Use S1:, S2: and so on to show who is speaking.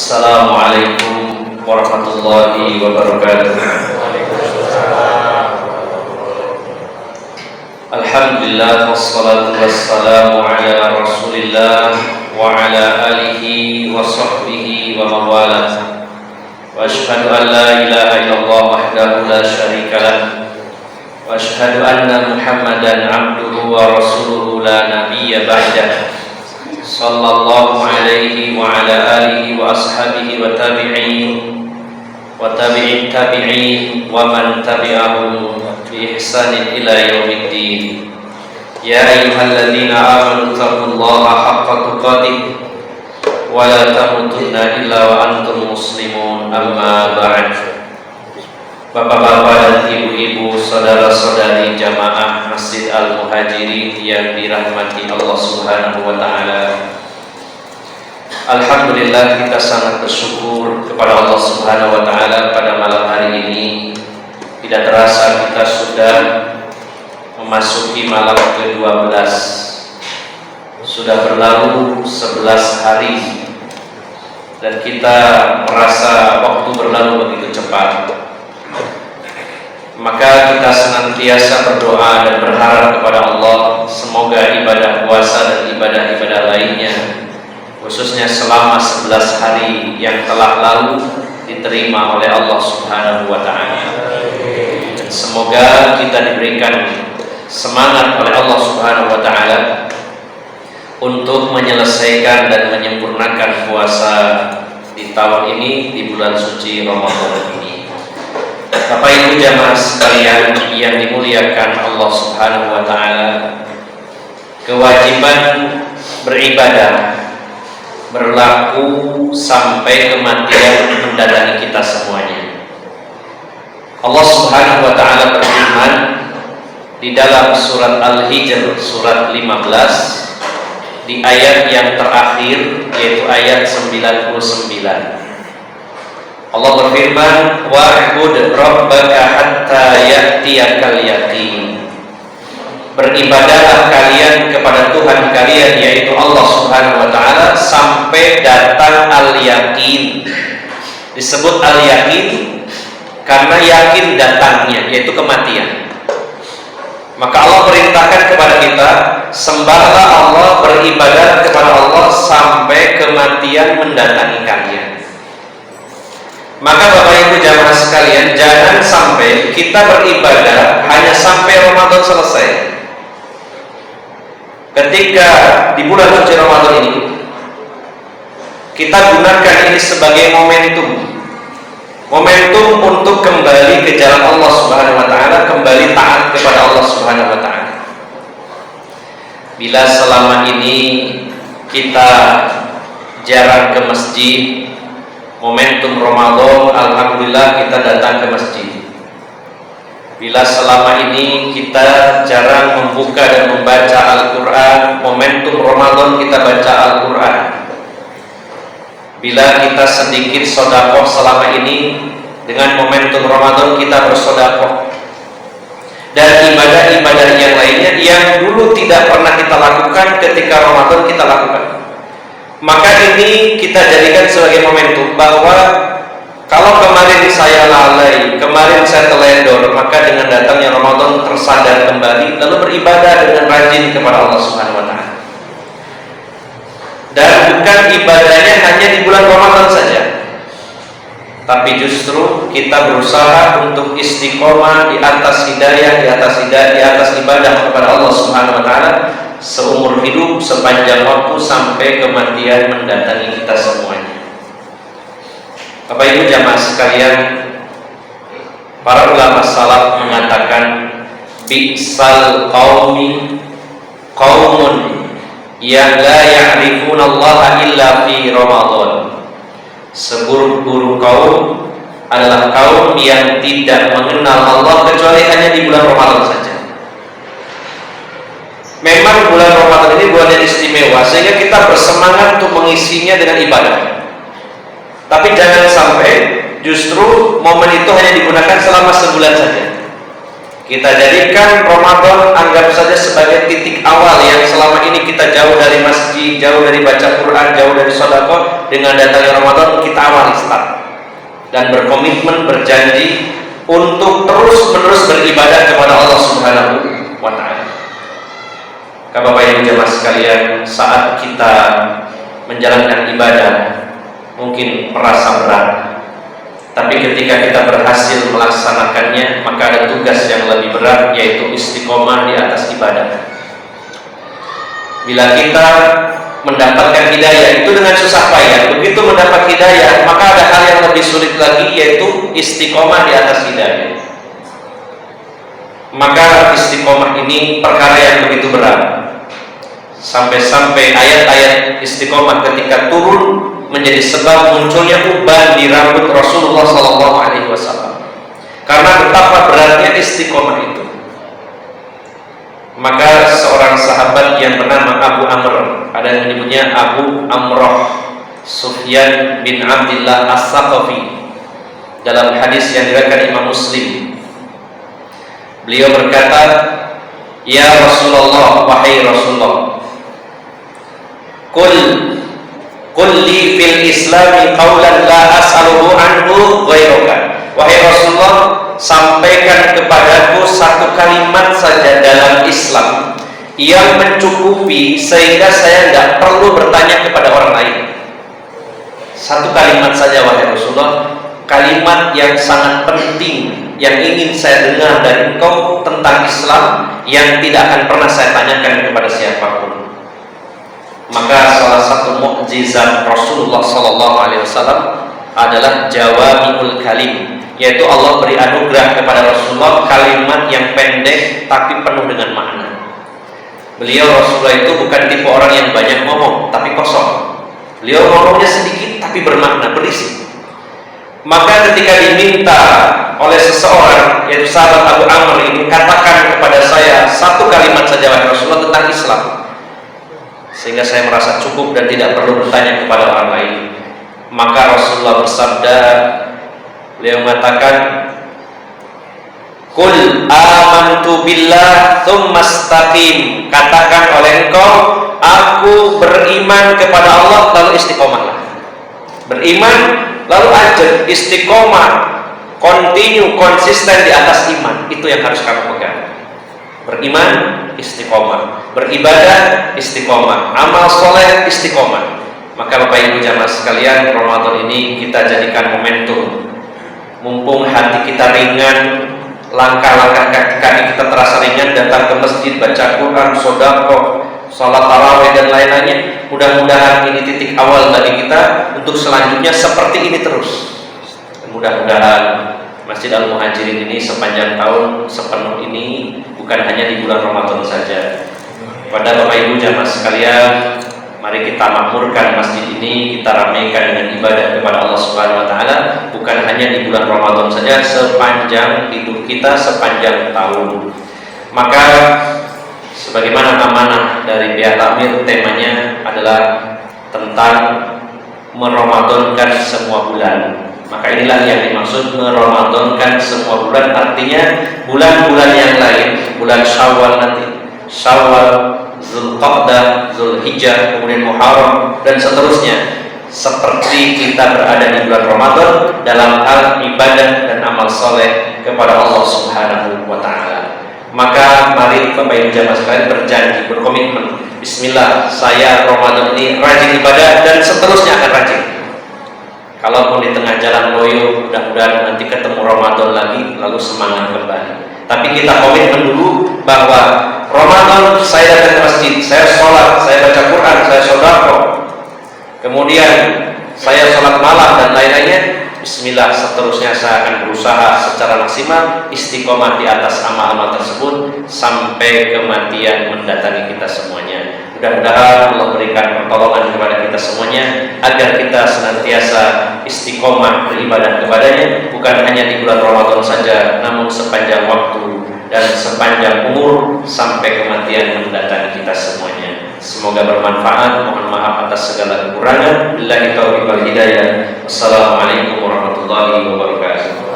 S1: Assalamualaikum warahmatullahi wabarakatuh. Alhamdulillah wassalatu wassalamu ala Rasulillah wa ala alihi wa sahbihi wa mawalah. Wa ashhadu an la ilaha illallah wahdahu la syarika lah. Wa ashhadu anna Muhammadan abduhu wa rasuluhu la nabiyya ba'dah. Sallallahu alaihi wa ala alihi wa ashabihi wa tabi'in wa tabi'in tabi'in wa man tabi'ahum bi ihsanin ila yaumiddin. Ya ayyuhalladzina amanu taqullaha haqqa tuqatih wa la tamutunna illa wa antum muslimun. Amma ba'd. Bapak-bapak dan ibu-ibu, saudara-saudari jamaah Masjid Al-Muhajirin yang dirahmati Allah Subhanahu wa taala. Alhamdulillah, kita sangat bersyukur kepada Allah Subhanahu wa taala pada malam hari ini. Tidak terasa kita sudah memasuki malam ke-12. Sudah berlalu 11 hari dan kita merasa waktu berlalu begitu cepat. Maka kita senantiasa berdoa dan berharap kepada Allah, semoga ibadah puasa dan ibadah-ibadah lainnya, khususnya selama 11 hari yang telah lalu, diterima oleh Allah Subhanahu wa ta'ala. Semoga kita diberikan semangat oleh Allah Subhanahu wa ta'ala untuk menyelesaikan dan menyempurnakan puasa di tahun ini, di bulan suci Ramadan ini. Bapak Ibu jamaah sekalian yang dimuliakan Allah Subhanahu wa taala, kewajiban beribadah berlaku sampai kematian mendatangi kita semuanya. Allah Subhanahu wa taala berfirman di dalam surat Al-Hijr surat 15 di ayat yang terakhir, yaitu ayat 99. Allah berfirman, wa'bud rabbaka hatta ya'tiyakal yaqin. Beribadahlah kalian kepada Tuhan kalian, yaitu Allah Subhanahu wa taala, sampai datang al-yaqin. Disebut al-yaqin karena yakin datangnya, yaitu kematian. Maka Allah perintahkan kepada kita, sembahlah Allah, beribadah kepada Allah sampai kematian mendatangi kalian. Maka Bapak Ibu jamaah sekalian, jangan sampai kita beribadah hanya sampai Ramadan selesai. Ketika di bulan suci Ramadan ini, kita gunakan ini sebagai momentum untuk kembali ke jalan Allah Subhanahu wa taala, kembali taat kepada Allah Subhanahu wa taala. Bila selama ini kita jarang ke masjid, momentum Ramadan, alhamdulillah kita datang ke masjid. Bila selama ini kita jarang membuka dan membaca Al-Quran, momentum Ramadan kita baca Al-Quran. Bila kita sedikit sedekah selama ini, dengan momentum Ramadan kita bersedekah. Dan ibadah-ibadah yang lainnya yang dulu tidak pernah kita lakukan, ketika Ramadan kita lakukan. Maka ini kita jadikan sebagai momentum bahwa kalau kemarin saya lalai, kemarin saya teledor, maka dengan datangnya Ramadan tersadar kembali, lalu beribadah dengan rajin kepada Allah Subhanahu wa taala. Dan bukan ibadahnya hanya di bulan Ramadan saja, tapi justru kita berusaha untuk istiqomah di atas hidayah, di atas ibadah kepada Allah Subhanahu wa taala seumur hidup, sepanjang waktu, sampai kematian mendatangi kita semuanya. Bapak Ibu jamaah sekalian, para ulama salaf mengatakan, bi'sal qaumun yang la ya'rifuna Allah illa fi Ramadan. Seburuk-buruk kaum adalah kaum yang tidak mengenal Allah kecuali hanya di bulan Ramadan saja. Memang bulan Ramadan ini bulan yang istimewa, sehingga kita bersemangat untuk mengisinya dengan ibadah. Tapi jangan sampai justru momen itu hanya digunakan selama sebulan saja. Kita jadikan Ramadan, anggap saja sebagai titik awal yang selama ini kita jauh dari masjid, ngaji, jauh dari baca Quran, jauh dari sedekah. Dengan datangnya Ramadan kita awali start dan berkomitmen, berjanji untuk terus-menerus beribadah kepada Allah Subhanahu wa Ta'ala. Bapak Ibu jemaah sekalian, saat kita menjalankan ibadah mungkin merasa berat, tapi ketika kita berhasil melaksanakannya, maka ada tugas yang lebih berat, yaitu istiqomah di atas ibadah. Bila kita mendapatkan hidayah itu dengan susah payah, begitu mendapat hidayah, maka ada hal yang lebih sulit lagi, yaitu istiqomah di atas hidayah. Maka istiqomah ini perkara yang begitu berat, sampai-sampai ayat-ayat istiqomah ketika turun menjadi sebab munculnya uban di rambut Rasulullah SAW. Karena betapa beratnya istiqomah itu, maka seorang sahabat yang bernama Abu Amr, ada yang menyebutnya Abu Amroh, Sufyan bin Abdillah As-Saqafi, dalam hadis yang diriwayatkan Imam Muslim, beliau berkata, "Ya Rasulullah, wahai Rasulullah, Qul li fil islami qawlan la as'aluhu anhu ghairuka." Wahai Rasulullah, sampaikan kepadaku satu kalimat saja dalam Islam yang mencukupi sehingga saya tidak perlu bertanya kepada orang lain. Satu kalimat saja wahai Rasulullah, kalimat yang sangat penting yang ingin saya dengar dari engkau tentang Islam, yang tidak akan pernah saya tanyakan kepada siapapun. Maka salah satu mukjizat Rasulullah SAW adalah jawami'ul kalim, yaitu Allah beri anugerah kepada Rasulullah kalimat yang pendek tapi penuh dengan makna. Beliau Rasulullah itu bukan tipe orang yang banyak ngomong tapi kosong. Beliau ngomongnya sedikit tapi bermakna, berisi. Maka ketika diminta oleh seseorang, yaitu sahabat Abu Amr ini, katakan kepada saya satu kalimat saja wahai Rasulullah tentang Islam, sehingga saya merasa cukup dan tidak perlu bertanya kepada orang lain. Maka Rasulullah bersabda, beliau mengatakan, "Qul amantu billah tsumma istaqim." Katakan oleh engkau, aku beriman kepada Allah, lalu istiqomahlah. Beriman lalu ajak istiqomah, continue, konsisten di atas iman. Itu yang harus kamu pegang. Beriman, istiqomah. Beribadah, istiqomah. Amal soleh, istiqomah. Maka Bapak Ibu jamaah sekalian, Ramadan ini kita jadikan momentum. Mumpung hati kita ringan, langkah-langkah kaki kita terasa ringan, datang ke masjid, baca Quran, sedekah, salat tarawih dan lain-lainnya. Mudah-mudahan ini titik awal bagi kita untuk selanjutnya seperti ini terus. Mudah-mudahan Masjid Al-Muhajirin ini sepanjang tahun sepenuh ini, bukan hanya di bulan Ramadan saja. Pada Bapak Ibu jamaah sekalian, mari kita makmurkan masjid ini, kita ramaikan dengan ibadah kepada Allah Subhanahu wa Ta'ala, bukan hanya di bulan Ramadan saja, sepanjang hidup kita, sepanjang tahun. Maka sebagaimana amanah dari pihak takmir, temanya adalah tentang meramadankan semua bulan. Maka inilah yang dimaksud meramadankan semua bulan, artinya bulan-bulan yang lain, bulan Syawal nanti, Syawal, Zulqa'dah, Zulhijjah, kemudian Muharram dan seterusnya, seperti kita berada di bulan Ramadan dalam hal ibadah dan amal soleh kepada Allah Subhanahu wa Ta'ala. Maka mari Bapak Ibu jamaah sekalian berjanji, berkomitmen, bismillah, saya Ramadan ini rajin ibadah dan seterusnya akan rajin. Kalaupun di tengah jalan loyo, mudah-mudahan nanti ketemu Ramadan lagi, lalu semangat kembali. Tapi kita komitmen dulu bahwa Ramadan saya datang ke masjid, saya sholat, saya baca Quran, saya sedekah, kemudian saya sholat malam dan lain-lainnya. Bismillah, seterusnya saya akan berusaha secara maksimal istiqomah di atas amal-amal tersebut sampai kematian mendatangi kita semuanya. Mudah-mudahan Allah berikan pertolongan kepada kita semuanya agar kita senantiasa istiqomah beribadah kepadanya, bukan hanya di bulan Ramadan saja, namun sepanjang waktu dan sepanjang umur sampai kematian mendatangi kita semuanya. Semoga bermanfaat. Mohon maaf atas segala kekurangan. Billahi taufiq wal hidayah. Wassalamualaikum warahmatullahi wabarakatuh.